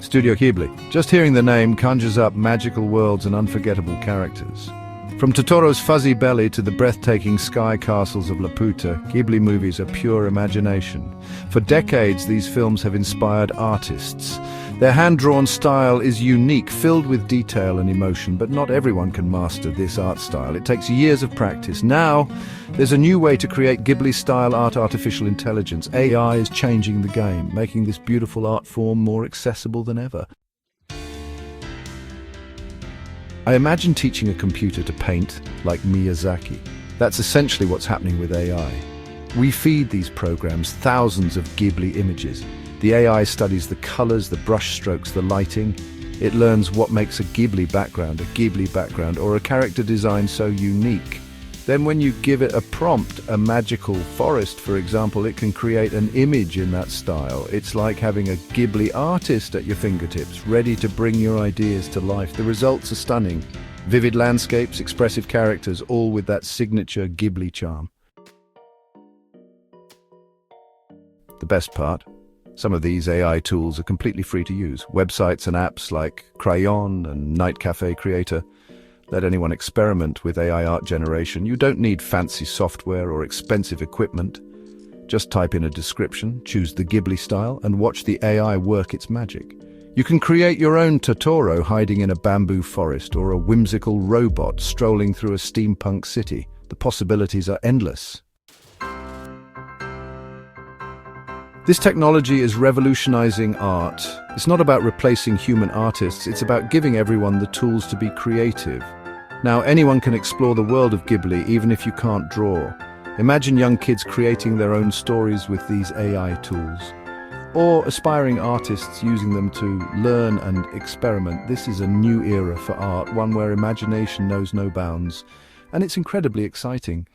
Studio Ghibli. Just hearing the name conjures up magical worlds and unforgettable characters. From Totoro's fuzzy belly to the breathtaking sky castles of Laputa, Ghibli movies are pure imagination. For decades, these films have inspired artists. Their hand-drawn style is unique, filled with detail and emotion, but not everyone can master this art style. It takes years of practice. Now, there's a new way to create Ghibli-style art, artificial intelligence. AI is changing the game, making this beautiful art form more accessible than ever. I imagine teaching a computer to paint like Miyazaki. That's essentially what's happening with AI. We feed these programs thousands of Ghibli images. The AI studies the colors, the brush strokes, the lighting. It learns what makes a Ghibli background, or a character design so unique. Then when you give it a prompt, a magical forest, for example, it can create an image in that style. It's like having a Ghibli artist at your fingertips, ready to bring your ideas to life. The results are stunning. Vivid landscapes, expressive characters, all with that signature Ghibli charm. The best part? Some of these AI tools are completely free to use. Websites and apps like Crayon and Night Cafe Creator let anyone experiment with AI art generation. You don't need fancy software or expensive equipment. Just type in a description, choose the Ghibli style, and watch the AI work its magic. You can create your own Totoro hiding in a bamboo forest, or a whimsical robot strolling through a steampunk city. The possibilities are endless. This technology is revolutionizing art. It's not about replacing human artists, it's about giving everyone the tools to be creative. Now, anyone can explore the world of Ghibli, even if you can't draw. Imagine young kids creating their own stories with these AI tools, or aspiring artists using them to learn and experiment. This is a new era for art, one where imagination knows no bounds, and it's incredibly exciting.